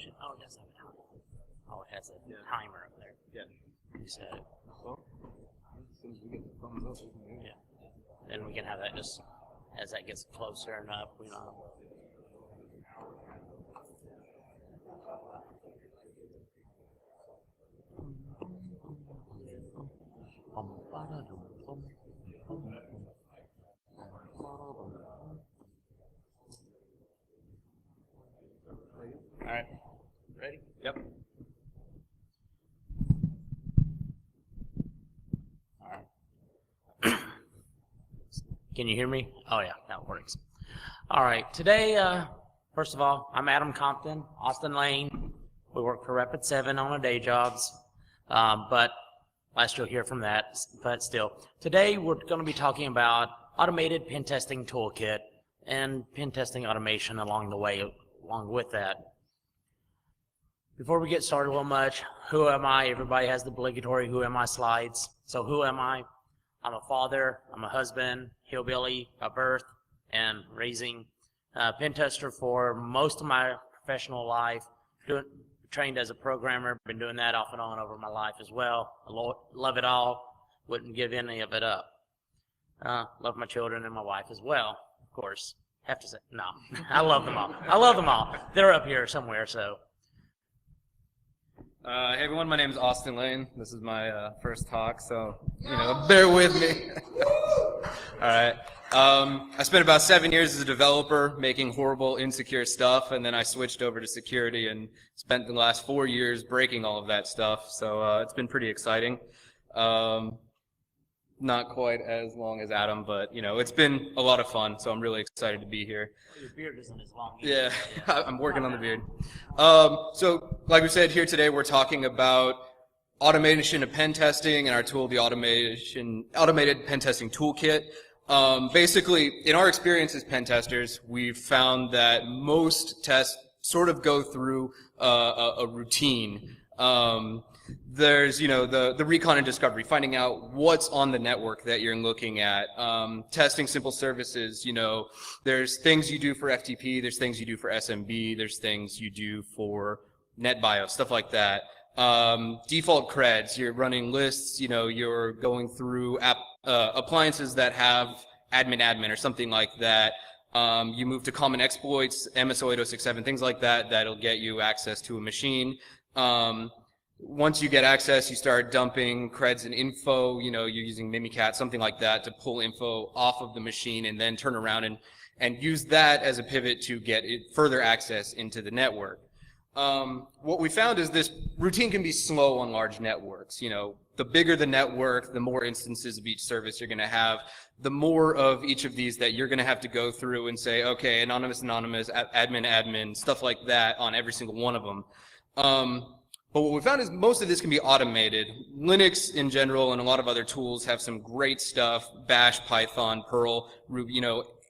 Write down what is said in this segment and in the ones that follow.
shit. Oh, it does have an out. Oh, it has a timer up there. Yeah. You said it. Well, as soon as we get the thumbs up, we can hear it. Yeah. Then we can have that just as that gets closer and up, you know. All right. Ready? Yep. All right. Can you hear me? Oh, yeah, that works. All right. Today, first of all, I'm Adam Compton, Austin Lane. We work for Rapid 7 on our day jobs, but last you'll hear from that. But still, today we're going to be talking about automated pen testing toolkit and pen testing automation along the way, along with that. Before we get started real much, who am I? Everybody has the obligatory who am I slides. So who am I? I'm a father, I'm a husband, hillbilly by birth, and raising pen tester for most of my professional life. Trained as a programmer, been doing that off and on over my life as well. I love it all, wouldn't give any of it up. Love my children and my wife as well, of course. Have to say, no, I love them all. I love them all. They're up here somewhere, so. Hey everyone, my name is Austin Lane. This is my first talk, so bear with me. All right. I spent about 7 years as a developer making horrible, insecure stuff, and then I switched over to security and spent the last 4 years breaking all of that stuff. So it's been pretty exciting. Not quite as long as Adam, but it's been a lot of fun. So I'm really excited to be here. Your beard isn't as long. Yeah, I'm working on the beard. So, like we said here today, we're talking about automation of pen testing and our tool, the automated pen testing toolkit. Basically, in our experience as pen testers, we've found that most tests sort of go through a routine. There's, the recon and discovery, finding out what's on the network that you're looking at, testing simple services, there's things you do for FTP, there's things you do for SMB, there's things you do for NetBIOS, stuff like that. Default creds, you're running lists, you're going through appliances that have admin or something like that. You move to common exploits, MSO 8067, things like that, that'll get you access to a machine. Once you get access, you start dumping creds and info, you're using Mimikat, something like that, to pull info off of the machine and then turn around and use that as a pivot to get further access into the network. What we found is this routine can be slow on large networks. The bigger the network, the more instances of each service you're going to have, the more of each of these that you're going to have to go through and say, okay, anonymous, admin, stuff like that on every single one of them. But what we found is most of this can be automated. Linux in general and a lot of other tools have some great stuff, Bash, Python, Perl, Ruby,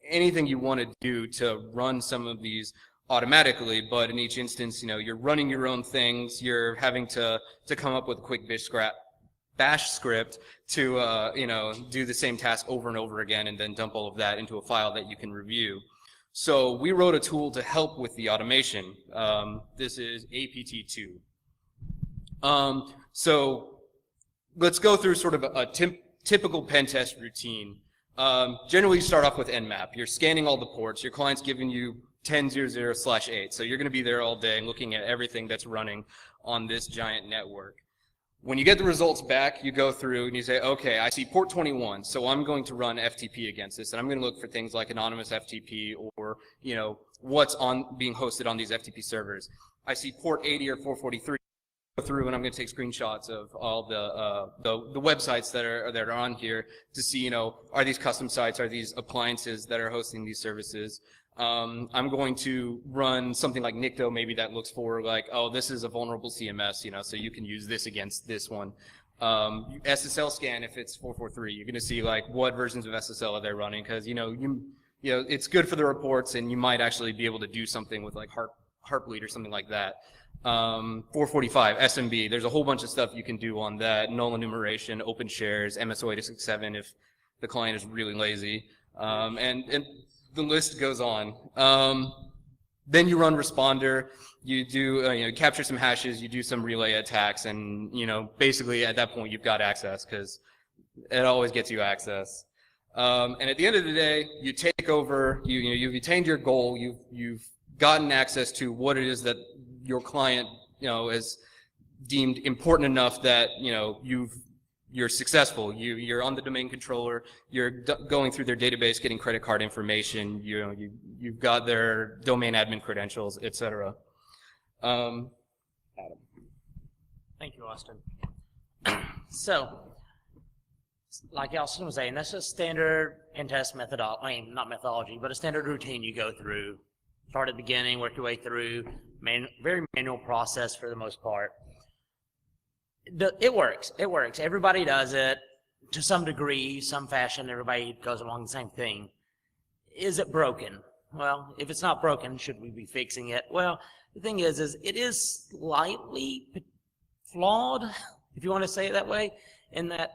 anything you want to do to run some of these automatically, but in each instance, you're running your own things, you're having to come up with a quick bash script to, do the same task over and over again and then dump all of that into a file that you can review. So we wrote a tool to help with the automation. This is APT2. So let's go through sort of a typical pen test routine. Generally, you start off with Nmap. You're scanning all the ports. Your client's giving you 10.0.0/8. So you're going to be there all day looking at everything that's running on this giant network. When you get the results back, you go through and you say, okay, I see port 21, so I'm going to run FTP against this, and I'm going to look for things like anonymous FTP or, what's being hosted on these FTP servers. I see port 80 or 443. Go through and I'm going to take screenshots of all the websites that are on here to see, are these custom sites, are these appliances that are hosting these services. I'm going to run something like Nikto, maybe that looks for like, oh, this is a vulnerable CMS, so you can use this against this one. SSL scan, if it's 443, you're going to see like what versions of SSL are they running, because it's good for the reports, and you might actually be able to do something with like Heartbleed or something like that. 445 SMB, there's a whole bunch of stuff you can do on that. Null enumeration, open shares, MSO 8067 if the client is really lazy, and the list goes on. then you run responder, you do capture some hashes, you do some relay attacks, and basically at that point you've got access because it always gets you access. And at the end of the day, you take over. You've attained your goal. You've gotten access to what it is that your client is deemed important enough that you're successful. You're on the domain controller. You're going through their database, getting credit card information. You've got their domain admin credentials, etc. Adam. Thank you, Austin. So, like Austin was saying, that's a standard pen test methodology. I mean, not methodology, but a standard routine you go through. Start at the beginning, work your way through. Very manual process for the most part. It works. It works. Everybody does it to some degree, some fashion. Everybody goes along the same thing. Is it broken? Well, if it's not broken, should we be fixing it? Well, the thing is it is slightly flawed, if you want to say it that way, in that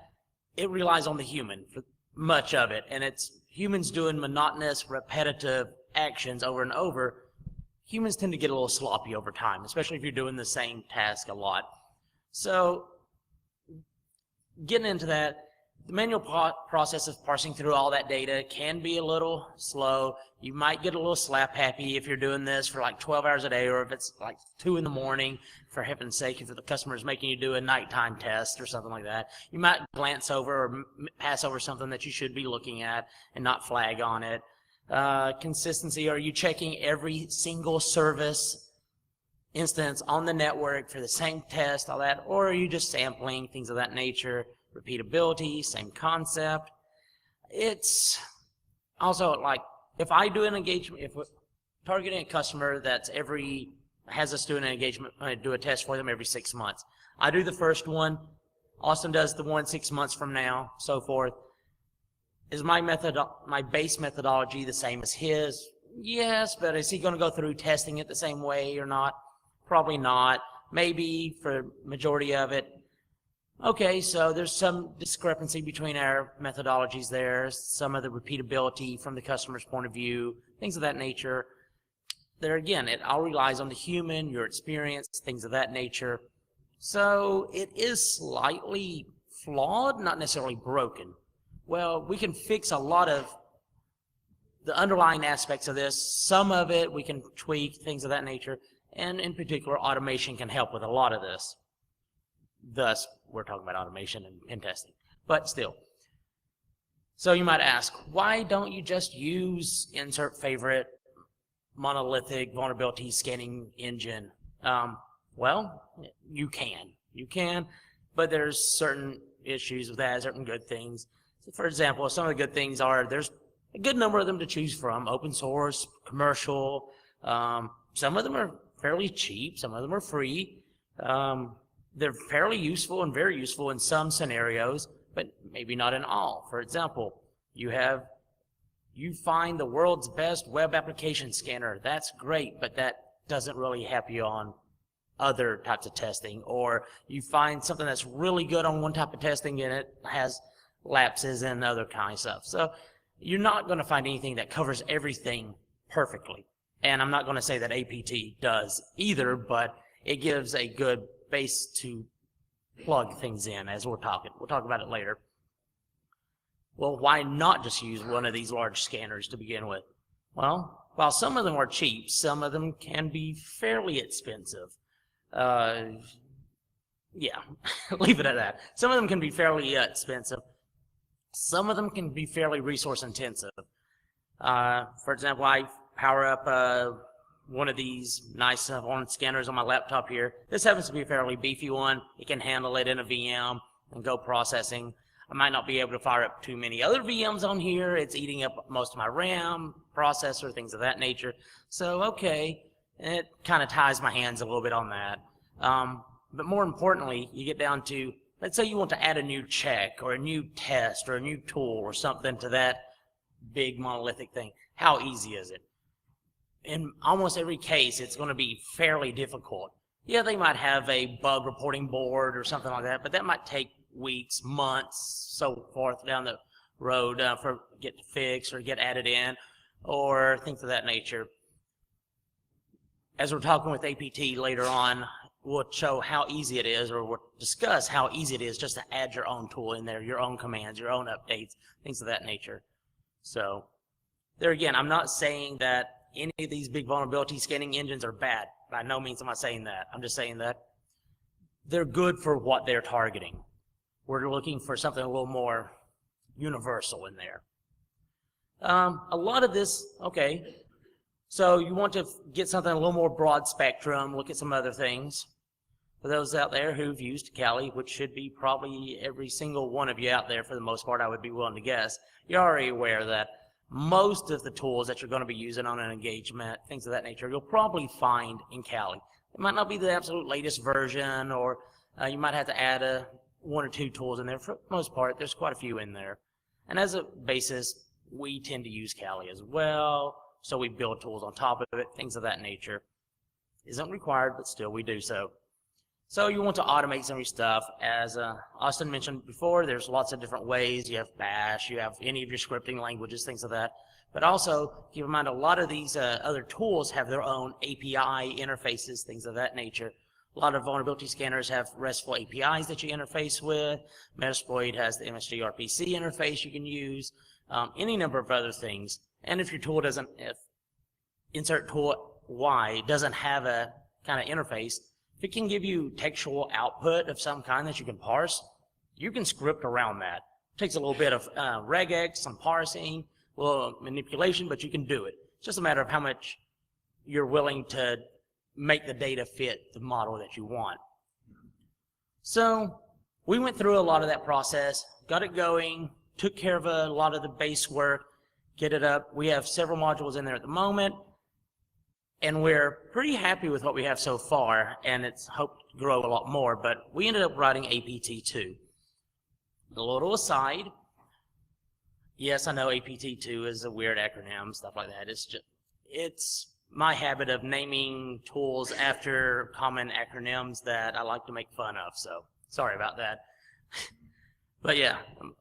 it relies on the human for much of it, and it's humans doing monotonous, repetitive actions over and over. Humans tend to get a little sloppy over time, especially if you're doing the same task a lot. So, getting into that, the manual process of parsing through all that data can be a little slow. You might get a little slap happy if you're doing this for like 12 hours a day, or if it's like 2 in the morning, for heaven's sake, if the customer is making you do a nighttime test or something like that. You might glance over or pass over something that you should be looking at and not flag on it. Consistency, are you checking every single service instance on the network for the same test, all that, or are you just sampling, things of that nature? Repeatability, same concept. It's also like, if I do an engagement, if we're targeting a customer that's has us do an engagement, do a test for them every 6 months. I do the first one, Austin does the one 6 months from now, so forth. Is my base methodology the same as his? Yes, but is he going to go through testing it the same way or not? Probably not. Maybe for majority of it. Okay, so there's some discrepancy between our methodologies there, some of the repeatability from the customer's point of view, things of that nature. There again, it all relies on the human, your experience, things of that nature. So it is slightly flawed, not necessarily broken. Well, we can fix a lot of the underlying aspects of this. Some of it we can tweak, things of that nature. And in particular, automation can help with a lot of this. Thus, we're talking about automation and pen testing. But still. So you might ask, why don't you just use insert favorite monolithic vulnerability scanning engine? Well, you can, but there's certain issues with that, certain good things. So for example, some of the good things are there's a good number of them to choose from, open source, commercial. Some of them are fairly cheap, some of them are free. They're fairly useful and very useful in some scenarios, but maybe not in all. For example, you find the world's best web application scanner. That's great, but that doesn't really help you on other types of testing. Or you find something that's really good on one type of testing and it has lapses and other kind of stuff. So you're not going to find anything that covers everything perfectly. And I'm not going to say that APT does either, but it gives a good base to plug things in as we're talking. We'll talk about it later. Well, why not just use one of these large scanners to begin with? Well, while some of them are cheap, some of them can be fairly expensive. Yeah, leave it at that. Some of them can be fairly expensive. Some of them can be fairly resource intensive. For example, I power up one of these nice horn scanners on my laptop here. This happens to be a fairly beefy one. It can handle it in a VM and go processing. I might not be able to fire up too many other VMs on here. It's eating up most of my RAM, processor, things of that nature. So, okay, it kind of ties my hands a little bit on that. But more importantly, you get down to, let's say you want to add a new check or a new test or a new tool or something to that big monolithic thing. How easy is it? In almost every case, it's going to be fairly difficult. Yeah, they might have a bug reporting board or something like that, but that might take weeks, months, so forth down the road for get fixed or get added in or things of that nature. as we're talking with APT later on, we'll show how easy it is, or we'll discuss how easy it is just to add your own tool in there, your own commands, your own updates, things of that nature. So there again, I'm not saying that any of these big vulnerability scanning engines are bad. By no means am I saying that. I'm just saying that they're good for what they're targeting. We're looking for something a little more universal in there. A lot of this, okay, so you want to get something a little more broad spectrum, look at some other things. For those out there who've used Kali, which should be probably every single one of you out there for the most part, I would be willing to guess, you're already aware that most of the tools that you're going to be using on an engagement, things of that nature, you'll probably find in Kali. It might not be the absolute latest version, or you might have to add one or two tools in there. For the most part, there's quite a few in there. And as a basis, we tend to use Kali as well, so we build tools on top of it, things of that nature. Isn't required, but still we do so. So you want to automate some of your stuff. As Austin mentioned before, there's lots of different ways. You have Bash, you have any of your scripting languages, things like that. But also, keep in mind, a lot of these other tools have their own API interfaces, things of that nature. A lot of vulnerability scanners have RESTful APIs that you interface with. Metasploit has the MSGRPC interface you can use. Any number of other things. And if your tool doesn't, if insert tool Y doesn't have a kind of interface, if it can give you textual output of some kind that you can parse, you can script around that. It takes a little bit of regex, some parsing, a little manipulation, but you can do it. It's just a matter of how much you're willing to make the data fit the model that you want. So we went through a lot of that process, got it going, took care of a lot of the base work, get it up. We have several modules in there at the moment, and we're pretty happy with what we have so far, and it's hoped to grow a lot more, but we ended up writing APT2. A little aside, yes, I know APT2 is a weird acronym, stuff like that. It's my habit of naming tools after common acronyms that I like to make fun of, so sorry about that. But yeah,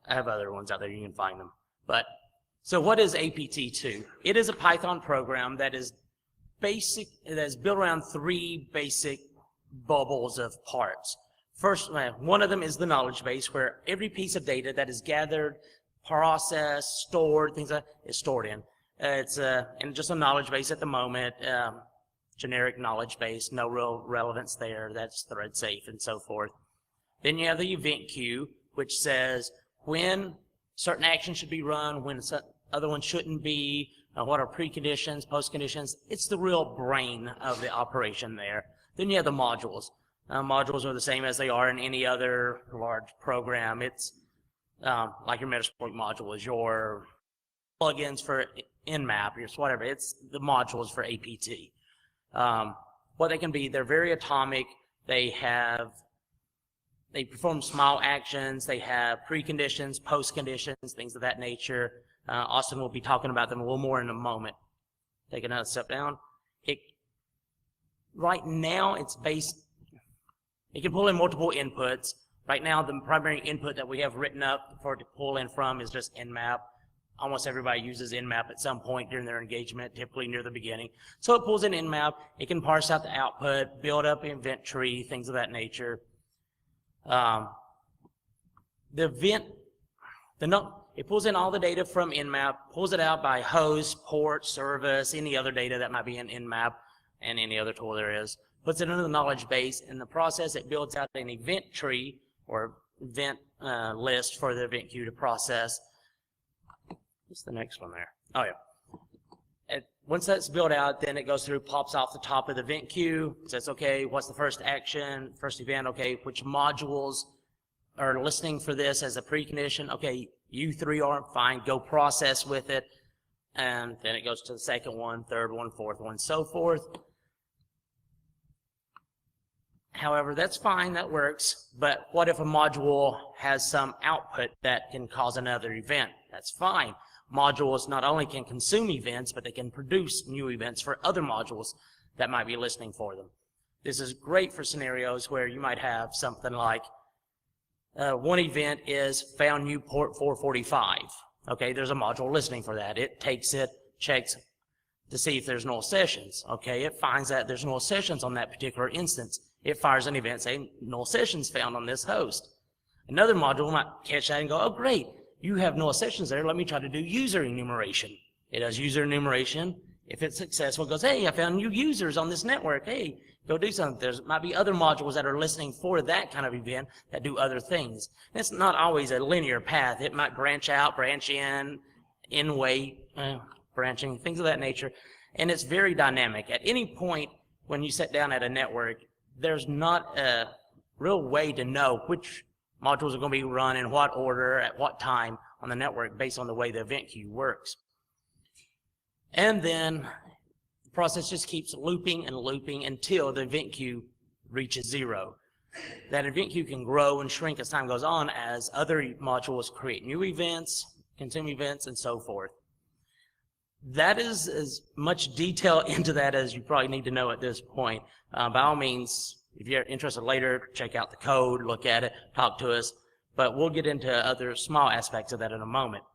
I have other ones out there, you can find them. But so what is APT2? It is a Python program that is basic, that is built around three basic bubbles of parts. First, one of them is the knowledge base, where every piece of data that is gathered, processed, stored, things like that, is stored in. It's in just a knowledge base at the moment, generic knowledge base, no real relevance there, that's thread safe and so forth. Then you have the event queue, which says when certain actions should be run, when other ones shouldn't be, what are preconditions, postconditions. It's the real brain of the operation there. Then you have the modules. Modules are the same as they are in any other large program. It's like your Metasploit module is your plugins for Nmap, or whatever. It's the modules for APT. What they can be, they're very atomic. They perform small actions. They have preconditions, postconditions, things of that nature. Austin will be talking about them a little more in a moment. Take another step down. Right now, it's based, it can pull in multiple inputs. Right now, the primary input that we have written up for it to pull in from is just Nmap. Almost everybody uses Nmap at some point during their engagement, typically near the beginning. So it pulls in Nmap. It can parse out the output, build up an event tree, things of that nature. It pulls in all the data from Nmap, pulls it out by host, port, service, any other data that might be in Nmap, and any other tool there is. Puts it into the knowledge base. In the process, it builds out an event tree or event list for the event queue to process. What's the next one there? Oh, yeah. Once that's built out, then it goes through, pops off the top of the event queue, says, okay, what's the first action, first event, okay, which modules are listening for this as a precondition, okay, you three are fine, go process with it, and then it goes to the second one, third one, fourth one, so forth. However, that's fine, that works, but what if a module has some output that can cause another event? That's fine. Modules not only can consume events, but they can produce new events for other modules that might be listening for them. This is great for scenarios where you might have something like one event is found new port 445. Okay, there's a module listening for that. It takes it, checks to see if there's null sessions. Okay, it finds that there's null sessions on that particular instance. It fires an event saying null sessions found on this host. Another module might catch that and go, oh great, you have null sessions there, let me try to do user enumeration. It does user enumeration. If it's successful, it goes, hey, I found new users on this network. Hey, go do something. There might be other modules that are listening for that kind of event that do other things. And it's not always a linear path. It might branch out, branch in way, branching, things of that nature. And it's very dynamic. At any point when you sit down at a network, there's not a real way to know which modules are going to be run in what order, at what time on the network based on the way the event queue works. And then the process just keeps looping and looping until the event queue reaches 0. That event queue can grow and shrink as time goes on as other modules create new events, consume events, and so forth. That is as much detail into that as you probably need to know at this point. By all means, if you're interested later, check out the code, look at it, talk to us. But we'll get into other small aspects of that in a moment.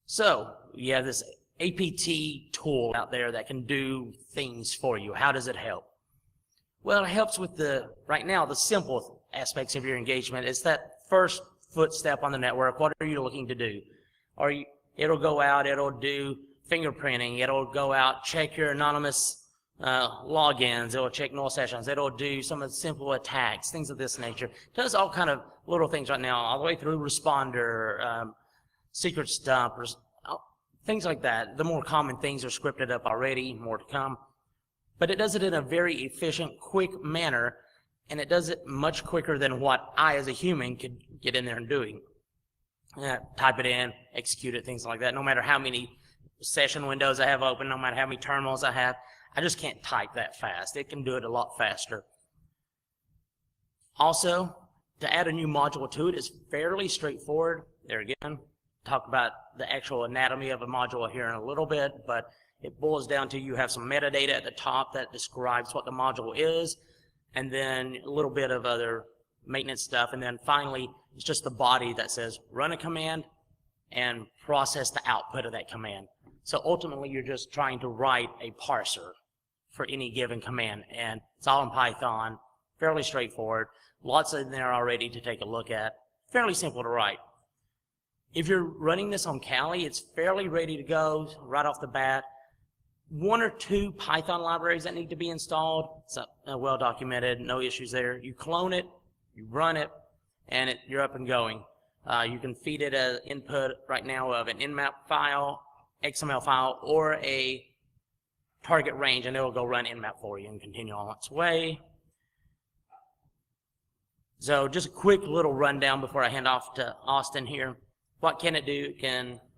So you have this APT tool out there that can do things for you. How does it help? Well, it helps with right now, the simple aspects of your engagement. It's that first footstep on the network. What are you looking to do? It'll go out, it'll do fingerprinting, it'll go out, check your anonymous logins, it'll check null sessions, it'll do some of the simple attacks, things of this nature. It does all kind of little things right now, all the way through responder, secret stump, things like that. The more common things are scripted up already, more to come. But it does it in a very efficient, quick manner, and it does it much quicker than what I, as a human, could get in there and doing. Type it in, execute it, things like that. No matter how many session windows I have open, no matter how many terminals I have, I just can't type that fast. It can do it a lot faster. Also, to add a new module to it is fairly straightforward. There again, talk about the actual anatomy of a module here in a little bit, but it boils down to you have some metadata at the top that describes what the module is, and then a little bit of other maintenance stuff, and then finally it's just the body that says run a command and process the output of that command. So ultimately you're just trying to write a parser for any given command, and it's all in Python, fairly straightforward, lots in there already to take a look at, fairly simple to write. If you're running this on Kali, it's fairly ready to go right off the bat. 1 or 2 Python libraries that need to be installed. It's well documented, no issues there. You clone it, you run it, and you're up and going. You can feed it as input right now of an nmap file, XML file, or a target range, and it will go run nmap for you and continue on its way. So just a quick little rundown before I hand off to Austin here. What can it do?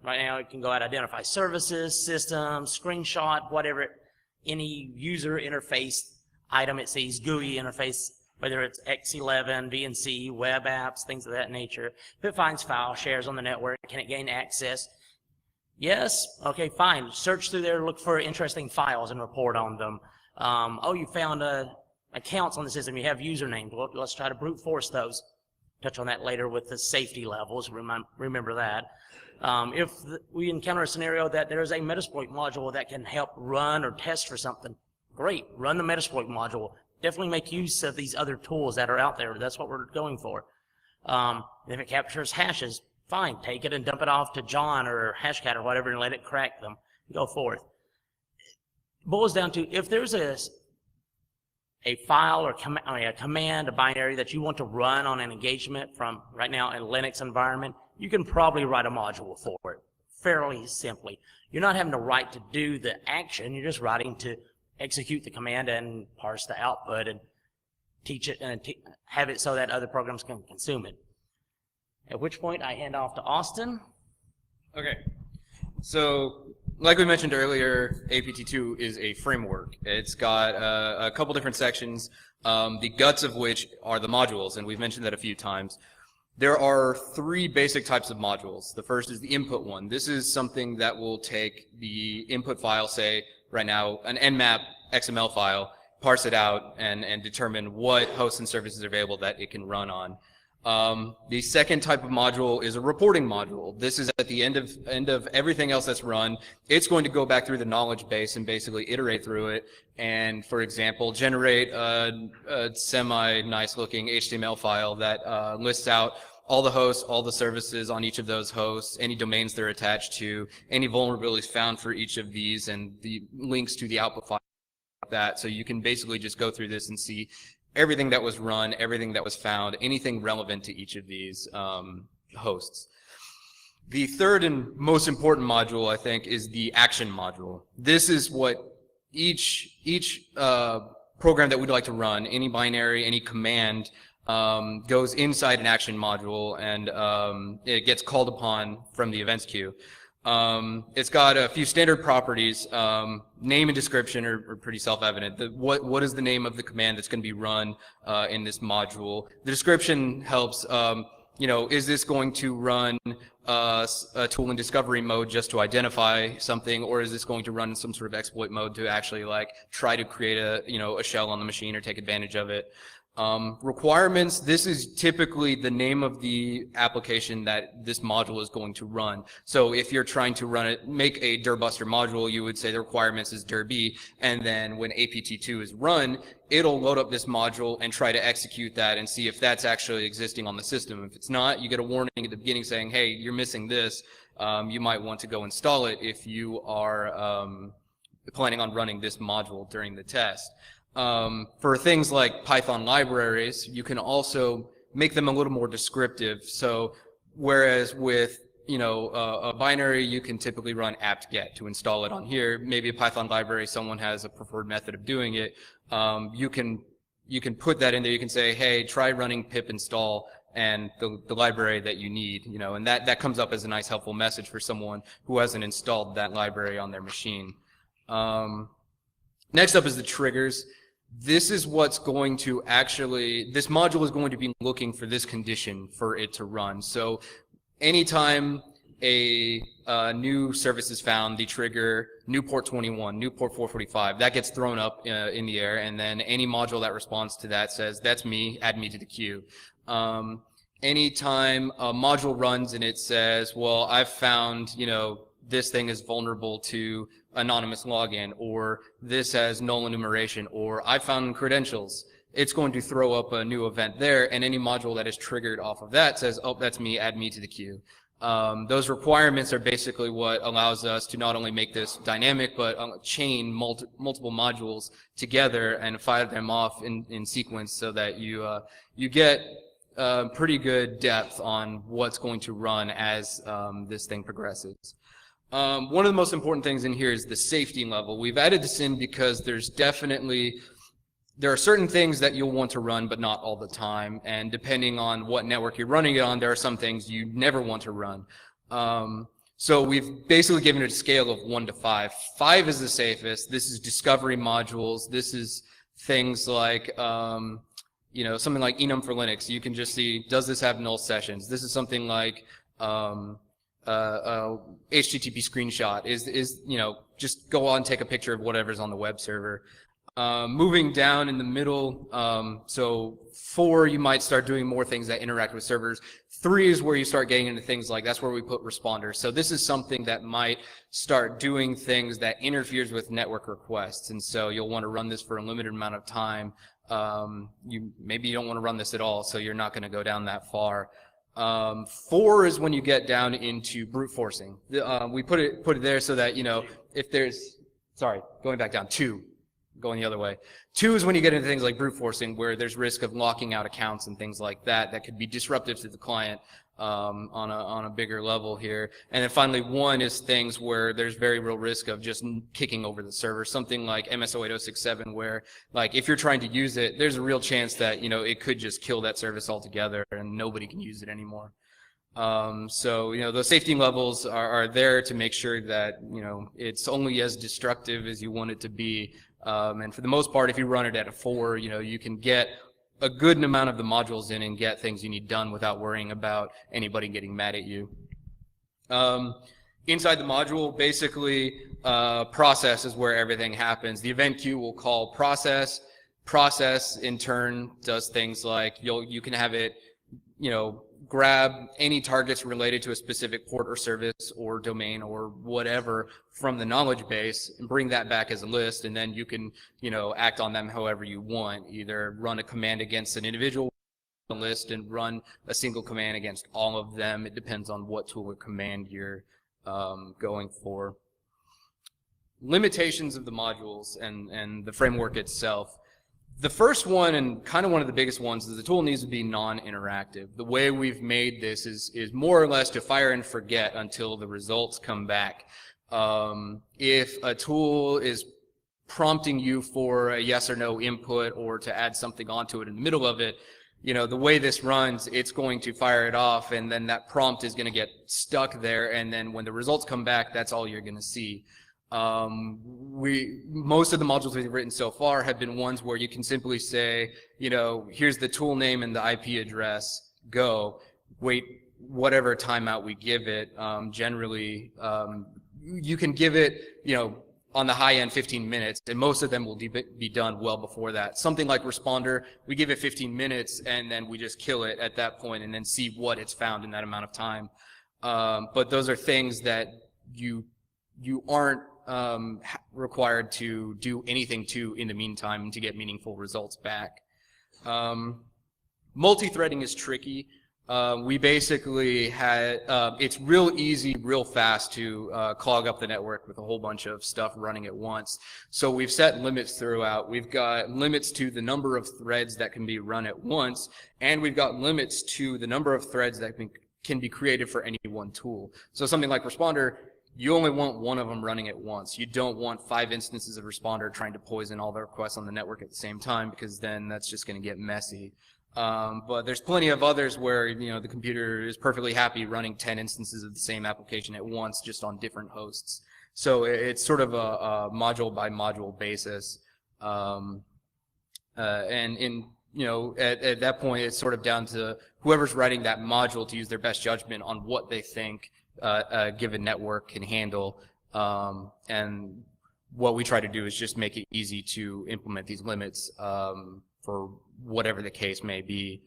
Right now it can go out, identify services, systems, screenshot, whatever, any user interface item it sees, GUI interface, whether it's X11, VNC, web apps, things of that nature. If it finds file shares on the network, can it gain access? Yes? Okay, fine. Search through there, look for interesting files and report on them. Oh, you found accounts on the system, you have usernames. Well, let's try to brute force those. Touch on that later with the safety levels, remember that. If we encounter a scenario that there's a Metasploit module that can help run or test for something, great, run the Metasploit module. Definitely make use of these other tools that are out there. That's what we're going for. If it captures hashes, fine, take it and dump it off to John or Hashcat or whatever and let it crack them. Go forth. It boils down to if there's a file or a command, a binary that you want to run on an engagement from right now in a Linux environment, you can probably write a module for it fairly simply. You're not having to write to do the action, you're just writing to execute the command and parse the output and teach it and have it so that other programs can consume it. At which point I hand off to Austin. Okay, so like we mentioned earlier, APT2 is a framework. It's got a couple different sections, the guts of which are the modules, and we've mentioned that a few times. There are 3 basic types of modules. The first is the input one. This is something that will take the input file, say, right now, an nmap XML file, parse it out, and determine what hosts and services are available that it can run on. The second type of module is a reporting module. This is at the end of everything else that's run. It's going to go back through the knowledge base and basically iterate through it. And for example, generate a semi-nice looking HTML file that lists out all the hosts, all the services on each of those hosts, any domains they're attached to, any vulnerabilities found for each of these, and the links to the output file like that. So you can basically just go through this and see everything that was run, everything that was found, anything relevant to each of these hosts. The third and most important module, I think, is the action module. This is what each program that we'd like to run, any binary, any command, goes inside an action module, and it gets called upon from the events queue. It's got a few standard properties. Name and description are pretty self-evident. What is the name of the command that's going to be run in this module? The description helps. Is this going to run a tool in discovery mode just to identify something, or is this going to run in some sort of exploit mode to actually try to create a shell on the machine or take advantage of it? Requirements, this is typically the name of the application that this module is going to run. So if you're trying to make a Dirbuster module, you would say the requirements is Derby, and then when APT2 is run, it'll load up this module and try to execute that and see if that's actually existing on the system. If it's not, you get a warning at the beginning saying, hey, you're missing this. You might want to go install it if you are planning on running this module during the test. For things like Python libraries, you can also make them a little more descriptive. So whereas with a binary, you can typically run apt-get to install it on here. Maybe a Python library, someone has a preferred method of doing it. You can put that in there. You can say, hey, try running pip install and the library that you need, and that comes up as a nice helpful message for someone who hasn't installed that library on their machine. Next up is the triggers. This is what's going to this module is going to be looking for this condition for it to run. So anytime a new service is found, the trigger new port 21, new port 445, that gets thrown up in the air, and then any module that responds to that says, that's me, add me to the queue. Anytime a module runs and it says, well, I've found, this thing is vulnerable to anonymous login, or this has null enumeration, or I found credentials, it's going to throw up a new event there, and any module that is triggered off of that says, oh, that's me, add me to the queue. Those requirements are basically what allows us to not only make this dynamic, but chain multiple modules together and fire them off in sequence so that you get pretty good depth on what's going to run as this thing progresses. One of the most important things in here is the safety level. We've added this in because there are certain things that you'll want to run, but not all the time. And depending on what network you're running it on, there are some things you never want to run. So we've basically given it a scale of 1 to 5. 5 is the safest. This is discovery modules. This is things like, something like enum for Linux. You can just see, does this have null sessions? This is something like, HTTP screenshot is just go on, take a picture of whatever's on the web server. Moving down in the middle, so 4, you might start doing more things that interact with servers. 3 is where you start getting into things like, that's where we put responders. So this is something that might start doing things that interferes with network requests, and so you'll want to run this for a limited amount of time. Maybe you don't want to run this at all, so you're not going to go down that far. 4 is when you get down into brute forcing. We put it there so that, if there's, going back down, 2, going the other way. 2 is when you get into things like brute forcing, where there's risk of locking out accounts and things like that could be disruptive to the client on a bigger level here. And then finally, 1 is things where there's very real risk of just kicking over the server. Something like MS08067, where if you're trying to use it, there's a real chance that it could just kill that service altogether and nobody can use it anymore. So those safety levels are there to make sure that it's only as destructive as you want it to be. And for the most part, if you run it at a 4, you can get a good amount of the modules in and get things you need done without worrying about anybody getting mad at you. Inside the module, basically, process is where everything happens. The event queue will call process. Process, in turn, does things like you can have it grab any targets related to a specific port or service or domain or whatever from the knowledge base and bring that back as a list, and then you can, act on them however you want. Either run a command against an individual list and run a single command against all of them. It depends on what tool or command you're going for. Limitations of the modules and the framework itself. The first one, and kind of one of the biggest ones, is the tool needs to be non-interactive. The way we've made this is more or less to fire and forget until the results come back. If a tool is prompting you for a yes or no input or to add something onto it in the middle of it, the way this runs, it's going to fire it off, and then that prompt is going to get stuck there, and then when the results come back, that's all you're going to see. Most of the modules we've written so far have been ones where you can simply say, here's the tool name and the IP address, go, wait whatever timeout we give it. Generally, you can give it, on the high end 15 minutes, and most of them will be done well before that. Something like Responder, we give it 15 minutes and then we just kill it at that point and then see what it's found in that amount of time. But those are things that you aren't required to do anything to in the meantime to get meaningful results back. Multi-threading is tricky. We basically had, it's real easy, real fast to clog up the network with a whole bunch of stuff running at once. So we've set limits throughout. We've got limits to the number of threads that can be run at once, and we've got limits to the number of threads that can be created for any one tool. So something like Responder, you only want one of them running at once. You don't want 5 instances of Responder trying to poison all the requests on the network at the same time, because then that's just going to get messy. But there's plenty of others where, the computer is perfectly happy running 10 instances of the same application at once, just on different hosts. So it's sort of a module by module basis. And at that point, it's sort of down to whoever's writing that module to use their best judgment on what they think a given network can handle. And what we try to do is just make it easy to implement these limits for whatever the case may be.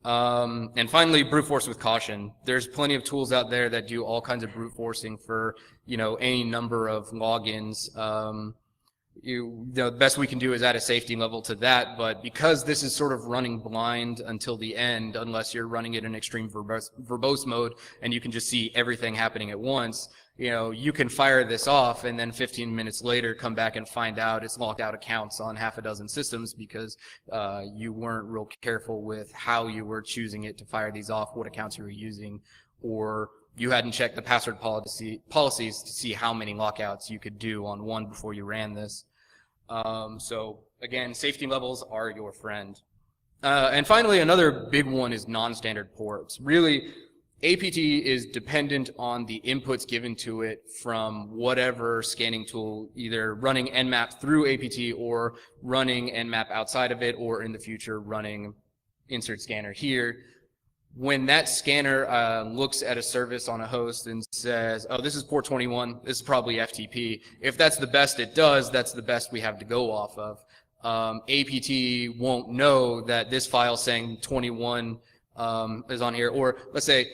And finally, brute force with caution. There's plenty of tools out there that do all kinds of brute forcing for, any number of logins. The best we can do is add a safety level to that, but because this is sort of running blind until the end, unless you're running it in extreme verbose mode and you can just see everything happening at once, you can fire this off and then 15 minutes later come back and find out it's locked out accounts on half a dozen systems because you weren't real careful with how you were choosing it to fire these off, what accounts you were using, or you hadn't checked the password policies to see how many lockouts you could do on one before you ran this. So again, safety levels are your friend. And finally, another big one is non-standard ports. Really, APT is dependent on the inputs given to it from whatever scanning tool, either running Nmap through APT or running Nmap outside of it, or in the future running insert scanner here. When that scanner looks at a service on a host and says, oh, this is port 21, this is probably FTP, if that's the best it does, that's the best we have to go off of. APT won't know that this file saying 21 is on here, or let's say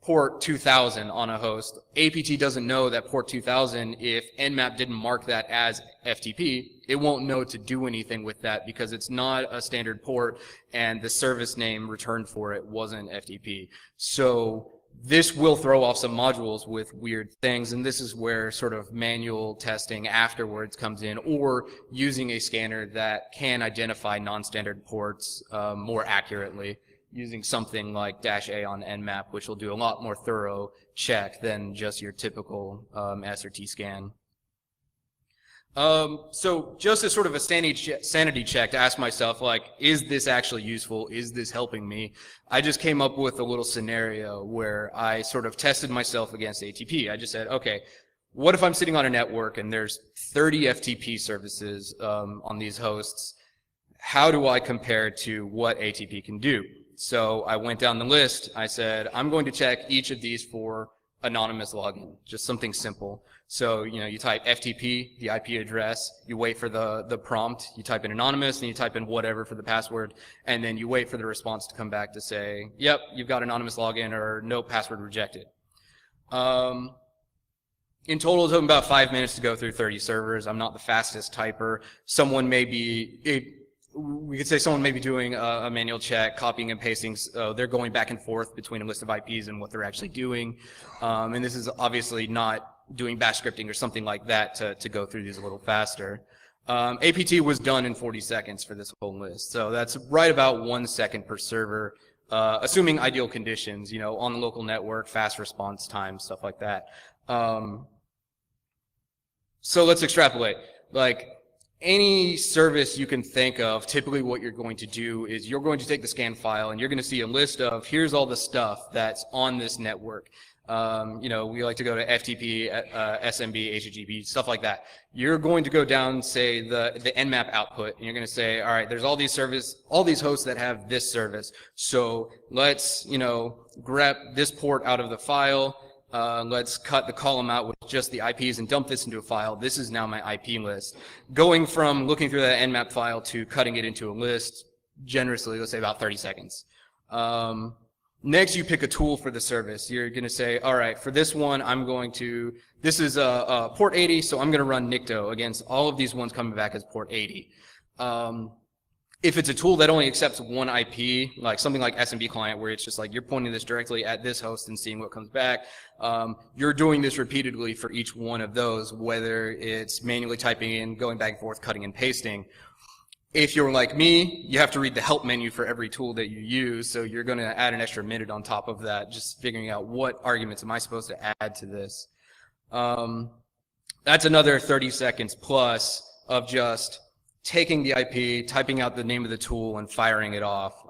port 2000 on a host. APT doesn't know that port 2000, if Nmap didn't mark that as FTP, it won't know to do anything with that because it's not a standard port and the service name returned for it wasn't FTP. So this will throw off some modules with weird things, and this is where sort of manual testing afterwards comes in, or using a scanner that can identify non-standard ports more accurately, using something like -A on Nmap, which will do a lot more thorough check than just your typical S or T scan. So just as sort of a sanity check to ask myself, like, is this actually useful? Is this helping me? I just came up with a little scenario where I sort of tested myself against ATP. I just said, okay, what if I'm sitting on a network and there's 30 FTP services on these hosts? How do I compare to what ATP can do? So I went down the list. I said, I'm going to check each of these for anonymous login, just something simple. So, you type FTP, the IP address, you wait for the prompt, you type in anonymous, and you type in whatever for the password, and then you wait for the response to come back to say, yep, you've got anonymous login, or no, password rejected. In total, it took about 5 minutes to go through 30 servers. I'm not the fastest typer. We could say someone may be doing a manual check, copying and pasting. So they're going back and forth between a list of IPs and what they're actually doing. And this is obviously not doing bash scripting or something like that to go through these a little faster. APT was done in 40 seconds for this whole list. So that's right about 1 second per server, assuming ideal conditions, on the local network, fast response time, stuff like that. So let's extrapolate. Like, any service you can think of, typically what you're going to do is you're going to take the scan file and you're going to see a list of, here's all the stuff that's on this network. We like to go to FTP, SMB, HTTP, stuff like that. You're going to go down, say, the Nmap output, and you're going to say, all right, there's all these hosts that have this service. So let's, grab this port out of the file. Let's cut the column out with just the IPs and dump this into a file. This is now my IP list. Going from looking through that Nmap file to cutting it into a list, generously, let's say about 30 seconds. Next, you pick a tool for the service. You're going to say, all right, for this one, this is port 80, so I'm going to run Nikto against all of these ones coming back as port 80. If it's a tool that only accepts one IP, like something like SMB client, where it's just like you're pointing this directly at this host and seeing what comes back, you're doing this repeatedly for each one of those, whether it's manually typing in, going back and forth, cutting and pasting. If you're like me, you have to read the help menu for every tool that you use, so you're going to add an extra minute on top of that, just figuring out what arguments am I supposed to add to this. That's another 30 seconds plus of just taking the IP, typing out the name of the tool, and firing it off.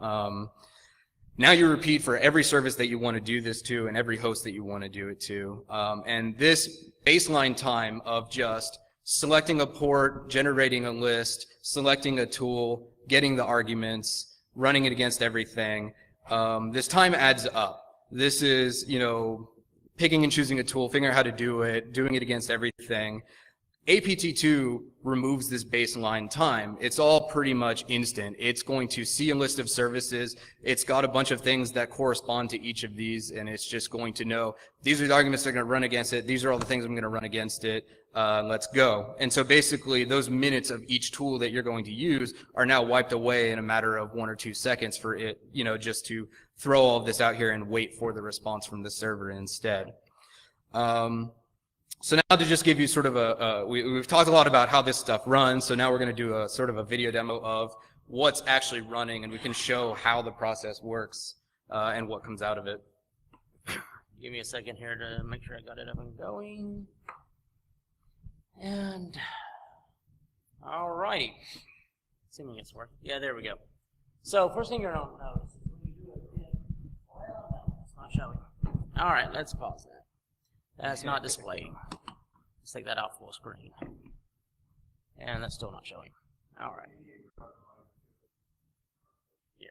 Now you repeat for every service that you want to do this to and every host that you want to do it to. And this baseline time of just selecting a port, generating a list, selecting a tool, getting the arguments, running it against everything, this time adds up. This is, picking and choosing a tool, figuring out how to do it, doing it against everything. APT2 removes this baseline time. It's all pretty much instant. It's going to see a list of services. It's got a bunch of things that correspond to each of these, and it's just going to know, these are the arguments that are going to run against it. These are all the things I'm going to run against it. Let's go. And so basically, those minutes of each tool that you're going to use are now wiped away in a matter of 1 or 2 seconds for it, just to throw all of this out here and wait for the response from the server instead. So now to just give you sort of we've talked a lot about how this stuff runs, so now we're going to do a sort of a video demo of what's actually running, and we can show how the process works and what comes out of it. Give me a second here to make sure I got it up and going. And, all right. Assuming it's working. Yeah, there we go. So first thing you're going to notice is when you do it, well, it's not showing. All right, let's pause that. That's not displaying. Let's take that out full screen. And that's still not showing. All right. Yeah.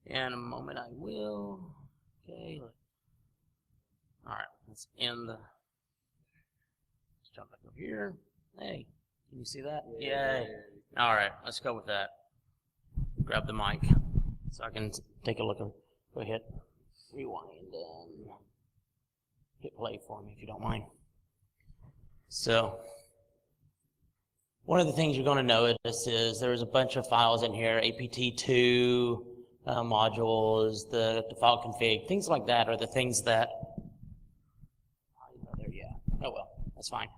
In a moment I will. Okay. All right. Let's end the. Let's jump back over here. Hey, can you see that? Yay. All right. Let's go with that. Grab the mic so I can take a look. Go ahead. Rewind and hit play for me if you don't mind. So, one of the things you're going to notice is there's a bunch of files in here, APT2 modules, the file config, things like that are the things that, oh well, that's fine.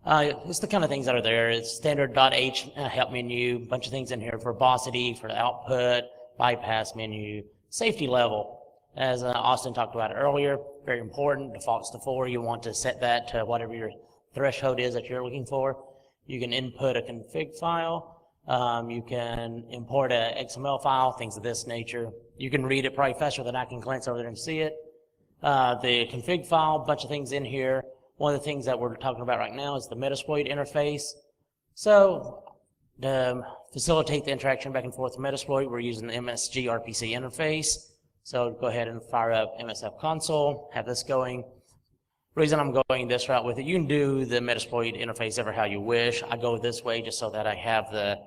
It's the kind of things that are there. It's standard .h help menu, a bunch of things in here for verbosity, for output, bypass menu, safety level. As Austin talked about it earlier, very important, defaults to 4. You want to set that to whatever your threshold is that you're looking for. You can input a config file. You can import a XML file, things of this nature. You can read it probably faster than I can glance over there and see it. The config file, a bunch of things in here. One of the things that we're talking about right now is the Metasploit interface. So to facilitate the interaction back and forth with Metasploit, we're using the MSG RPC interface. So go ahead and fire up MSF console, have this going. reason I'm going this route with it, you can do the Metasploit interface ever how you wish. I go this way just so that I have the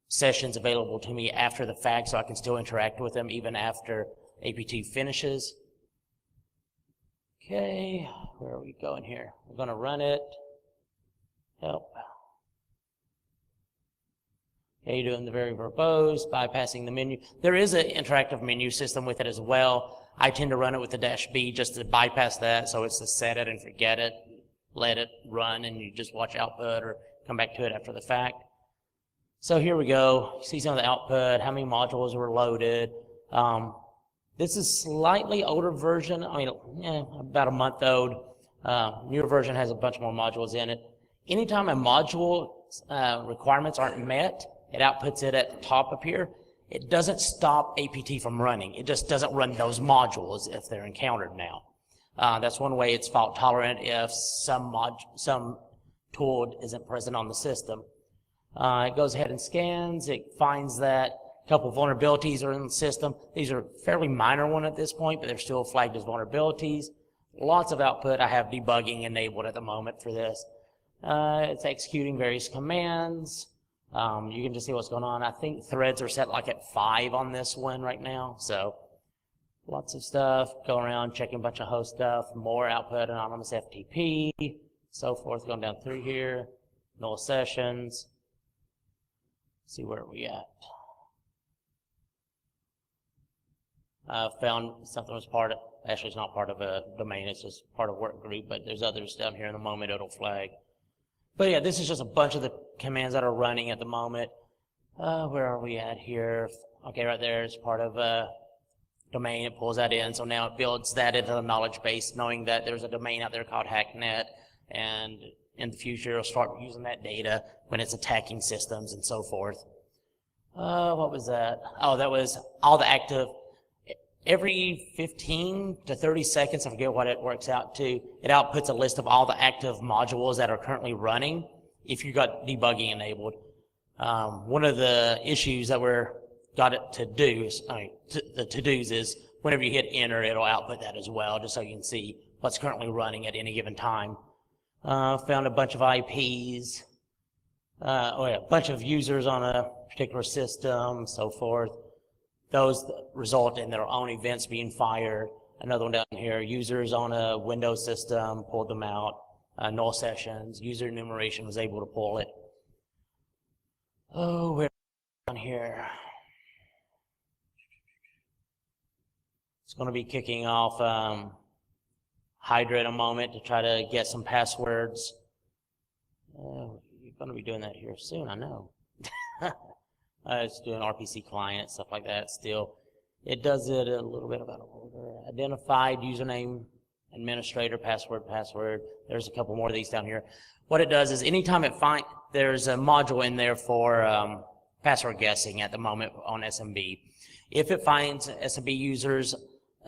sessions available to me after the fact so I can still interact with them even after APT finishes. Okay, where are we going here? We're going to run it. Help. Okay, you're doing the very verbose, bypassing the menu. There is an interactive menu system with it as well. I tend to run it with the -B just to bypass that, so it's to set it and forget it, let it run, and you just watch output or come back to it after the fact. So here we go. See some of the output, how many modules were loaded. This is slightly older version, about a month old. Newer version has a bunch more modules in it. Anytime a module requirements aren't met, it outputs it at the top up here. It doesn't stop APT from running. It just doesn't run those modules if they're encountered now. That's one way it's fault tolerant if some tool isn't present on the system. It goes ahead and scans. It finds that a couple vulnerabilities are in the system. These are fairly minor ones at this point, but they're still flagged as vulnerabilities. Lots of output. I have debugging enabled at the moment for this. It's executing various commands. You can just see what's going on. I think threads are set like at 5 on this one right now. So lots of stuff. Go around checking a bunch of host stuff. More output, anonymous FTP, so forth. Going down through here. Null sessions. Let's see where we at. I found something was part of, actually it's not part of a domain, it's just part of work group, but there's others down here in the moment it'll flag. But yeah, this is just a bunch of the commands that are running at the moment. Where are we at here? Okay, right there is part of a domain. It pulls that in. So now it builds that into the knowledge base, knowing that there's a domain out there called HackNet. And in the future, it'll start using that data when it's attacking systems and so forth. What was that? Oh, that was all the active. Every 15 to 30 seconds, I forget what it works out to, it outputs a list of all the active modules that are currently running if you got debugging enabled. One of the issues that got it to do, the to-dos is whenever you hit enter, it'll output that as well, just so you can see what's currently running at any given time. Found a bunch of IPs, a bunch of users on a particular system, so forth. Those result in their own events being fired. Another one down here, users on a Windows system, pulled them out. Null sessions, user enumeration was able to pull it. Oh, we're down here. It's going to be kicking off Hydra in a moment to try to get some passwords. You're going to be doing that here soon, I know. It's doing RPC client, stuff like that still. It does it a little bit about order. Identified, username, administrator, password. There's a couple more of these down here. What it does is anytime it finds, there's a module in there for password guessing at the moment on SMB. If it finds SMB users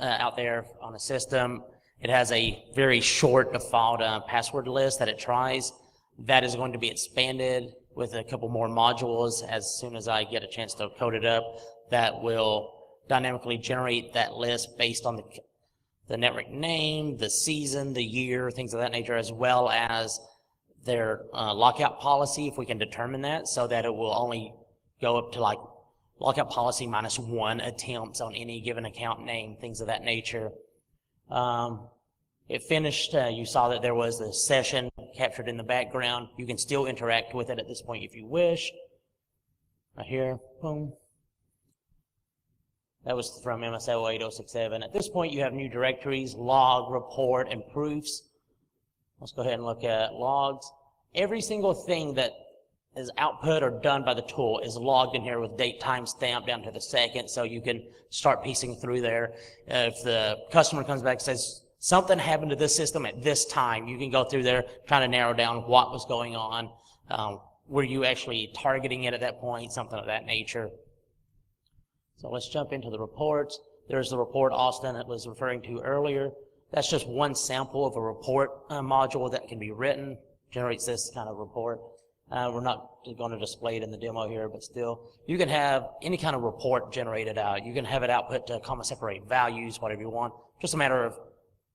out there on a system, it has a very short default password list that it tries. That is going to be expanded with a couple more modules as soon as I get a chance to code it up that will dynamically generate that list based on the network name, the season, the year, things of that nature, as well as their lockout policy, if we can determine that, so that it will only go up to like lockout policy -1 attempts on any given account name, things of that nature. It finished, you saw that there was a session captured in the background. You can still interact with it at this point if you wish. Right here, boom. That was from MSL 8067. At this point, you have new directories, log, report, and proofs. Let's go ahead and look at logs. Every single thing that is output or done by the tool is logged in here with date, time stamp down to the second, so you can start piecing through there. If the customer comes back and says, something happened to this system at this time, you can go through there, trying to narrow down what was going on. Were you actually targeting it at that point, something of that nature. So let's jump into the reports. There's the report Austin that was referring to earlier. That's just one sample of a report module that can be written, generates this kind of report. We're not going to display it in the demo here, but still, you can have any kind of report generated out. You can have it output to comma separate values, whatever you want. Just a matter of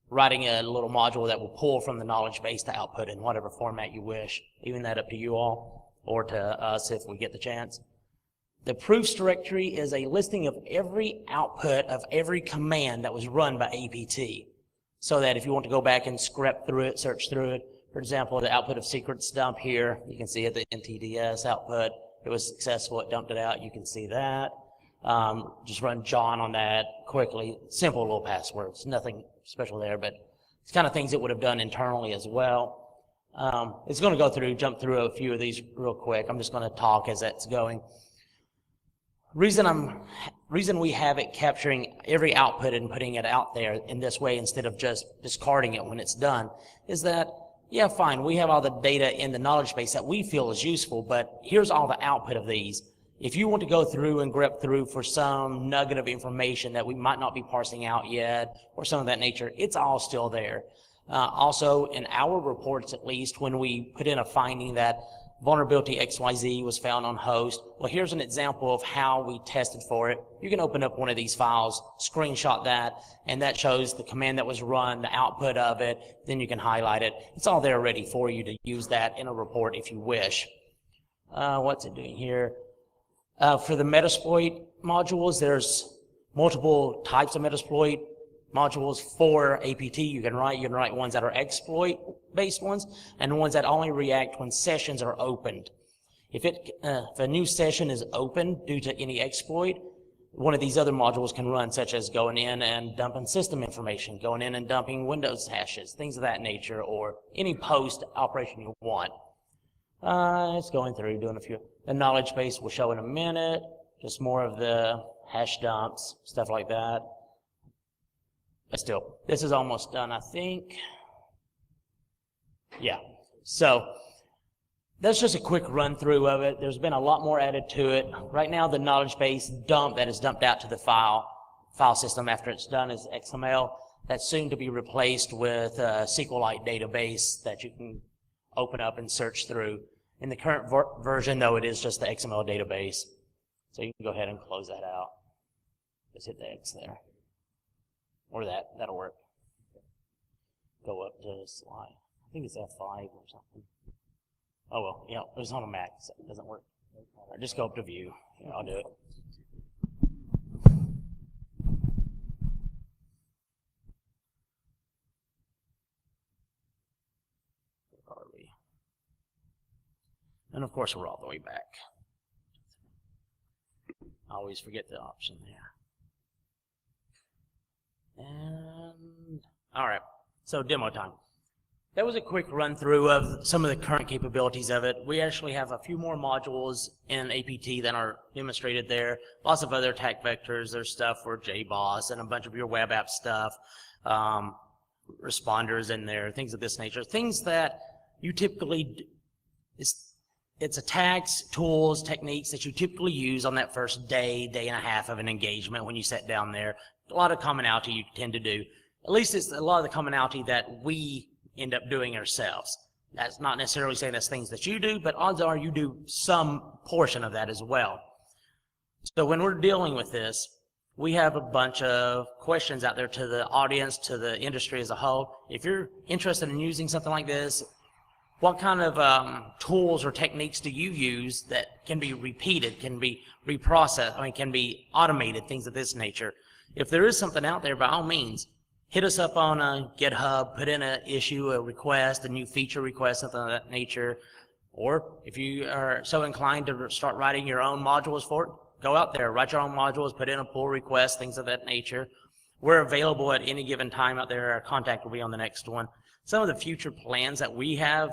writing a little module that will pull from the knowledge base to output in whatever format you wish, leaving that up to you all or to us if we get the chance. The proofs directory is a listing of every output of every command that was run by APT, so that if you want to go back and scrap through it, search through it, for example, the output of secrets dump here, you can see it, the NTDS output, it was successful, it dumped it out, you can see that. Just run John on that quickly, simple little passwords, nothing special there, but it's kind of things it would have done internally as well. It's going to go through, jump through a few of these real quick. I'm just going to talk as that's going. Reason we have it capturing every output and putting it out there in this way instead of just discarding it when it's done is that, yeah, fine, we have all the data in the knowledge base that we feel is useful, but here's all the output of these. If you want to go through and grep through for some nugget of information that we might not be parsing out yet or some of that nature, it's all still there. Also, in our reports at least, when we put in a finding that vulnerability XYZ was found on host, well, here's an example of how we tested for it. You can open up one of these files, screenshot that, and that shows the command that was run, the output of it, then you can highlight it. It's all there ready for you to use that in a report if you wish. What's it doing here? For the Metasploit modules, there's multiple types of Metasploit modules for APT. You can write ones that are exploit-based ones, and ones that only react when sessions are opened. If a new session is opened due to any exploit, one of these other modules can run, such as going in and dumping system information, going in and dumping Windows hashes, things of that nature, or any post operation you want. It's going through, doing a few. The knowledge base will show in a minute, just more of the hash dumps, stuff like that. But still, this is almost done, I think. Yeah, so that's just a quick run through of it. There's been a lot more added to it. Right now, the knowledge base dump that is dumped out to the file system after it's done is XML. That's soon to be replaced with a SQLite database that you can open up and search through. In the current version, though, it is just the XML database. So you can go ahead and close that out. Just hit the X there. Or that'll work. Go up to slide. I think it's F5 or something. Oh well, yeah, it was on a Mac, so it doesn't work. Right, just go up to view. Yeah, I'll do it. Where are we? And of course, we're all the way back. I always forget the option there. And all right, so demo time. That was a quick run through of some of the current capabilities of it. We actually have a few more modules in APT than are demonstrated there. Lots of other attack vectors. There's stuff for JBoss and a bunch of your web app stuff, responders in there, things of this nature. Things that you typically, it's attacks, tools, techniques that you typically use on that first day and a half of an engagement when you sit down there. A lot of commonality you tend to do. At least it's a lot of the commonality that we end up doing ourselves. That's not necessarily saying that's things that you do, but odds are you do some portion of that as well. So when we're dealing with this, we have a bunch of questions out there to the audience, to the industry as a whole. If you're interested in using something like this, what kind of tools or techniques do you use that can be repeated, can be reprocessed, can be automated, things of this nature? If there is something out there, by all means, hit us up on GitHub, put in an issue, a request, a new feature request, something of that nature. Or if you are so inclined to start writing your own modules for it, go out there, write your own modules, put in a pull request, things of that nature. We're available at any given time out there. Our contact will be on the next one. Some of the future plans that we have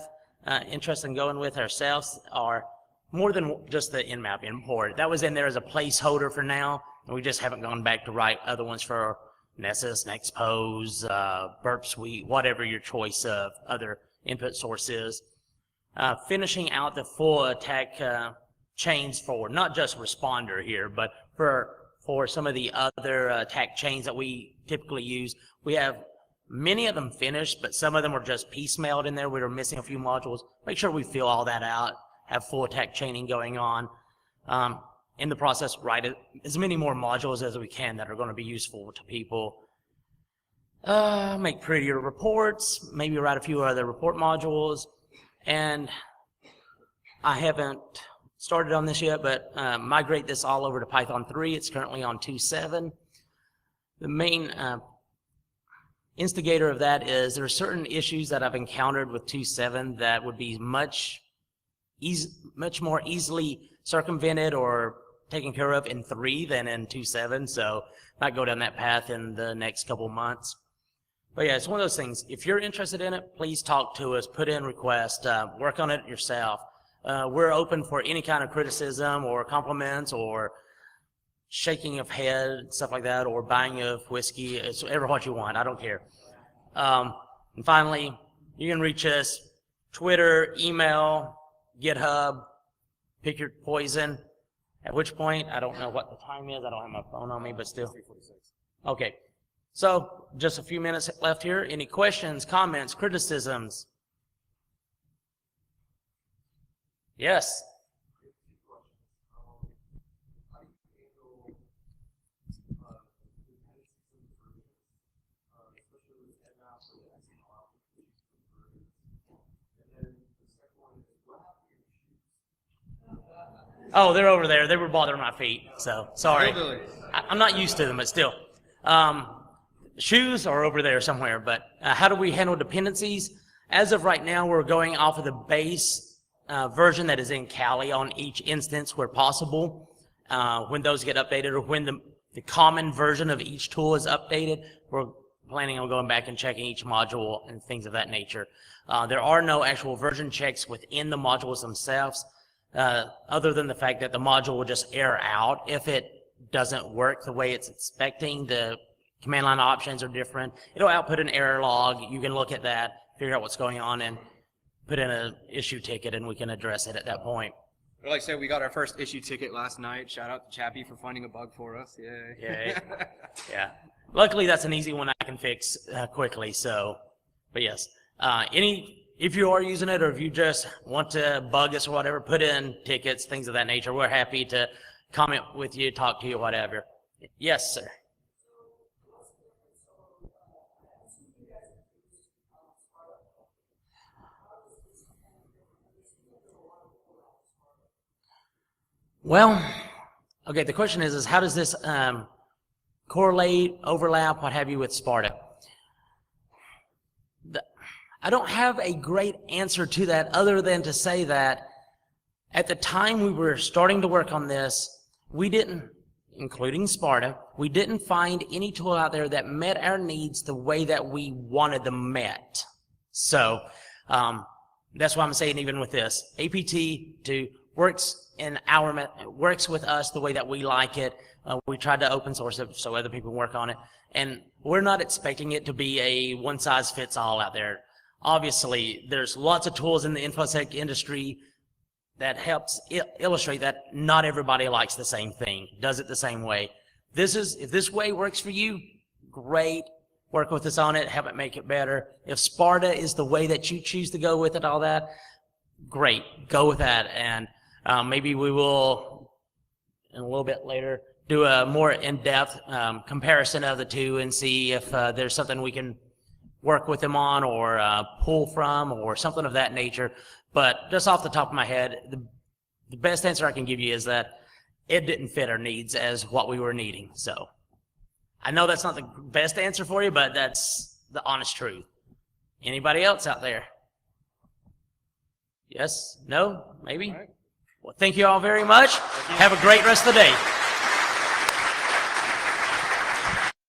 interest in going with ourselves are more than just the Nmap import. That was in there as a placeholder for now, and we just haven't gone back to write other ones for Nessus, Nexpose, Burp Suite, whatever your choice of other input source is. Finishing out the full attack chains for not just responder here, but for some of the other attack chains that we typically use. We have many of them finished, but some of them are just piecemealed in there. We were missing a few modules. Make sure we fill all that out, have full attack chaining going on. In the process, write as many more modules as we can that are going to be useful to people. Make prettier reports, maybe write a few other report modules, and I haven't started on this yet, but migrate this all over to Python 3. It's currently on 2.7. The main instigator of that is there are certain issues that I've encountered with 2.7 that would be much more easily circumvented or taken care of in 3 than in 2.7, so I might go down that path in the next couple months. But yeah, it's one of those things. If you're interested in it, please talk to us, put in requests, work on it yourself. We're open for any kind of criticism or compliments or shaking of head, stuff like that, or buying of whiskey. It's whatever what you want. I don't care. And finally, you can reach us Twitter, email, GitHub, pick your poison. At which point, I don't know what the time is. I don't have my phone on me, but still. Okay. So, just a few minutes left here. Any questions, comments, criticisms? Yes. Oh, they're over there. They were bothering my feet, so sorry. I'm not used to them, but still. Shoes are over there somewhere, but how do we handle dependencies? As of right now, we're going off of the base version that is in Kali on each instance where possible. When those get updated or when the common version of each tool is updated, we're planning on going back and checking each module and things of that nature. There are no actual version checks within the modules themselves, other than the fact that the module will just error out if it doesn't work the way it's expecting. The command line options are different. It'll output an error log. You can look at that, figure out what's going on, and put in an issue ticket, and we can address it at that point. But like I said, we got our first issue ticket last night. Shout out to Chappie for finding a bug for us. Yay. Yeah. Yeah. Luckily, that's an easy one I can fix quickly. So, but yes, if you are using it or if you just want to bug us or whatever, put in tickets, things of that nature. We're happy to comment with you, talk to you, whatever. Yes, sir. Well, okay, the question is how does this correlate, overlap, what have you with Sparta? I don't have a great answer to that other than to say that at the time we were starting to work on this, we didn't, including Sparta, we didn't find any tool out there that met our needs the way that we wanted them met. So that's why I'm saying even with this, APT2 works works with us the way that we like it. We tried to open source it so other people work on it, and we're not expecting it to be a one-size-fits-all out there. Obviously, there's lots of tools in the InfoSec industry that helps illustrate that not everybody likes the same thing, does it the same way. If this way works for you, great. Work with us on it, have it make it better. If Sparta is the way that you choose to go with it, all that, great, go with that. And maybe we will, in a little bit later, do a more in-depth comparison of the two and see if there's something we can work with them on or pull from or something of that nature. But just off the top of my head, the best answer I can give you is that it didn't fit our needs as what we were needing. So I know that's not the best answer for you, but that's the honest truth. Anybody else out there? Yes? No? Maybe? Well, thank you all very much. Have a great rest of the day.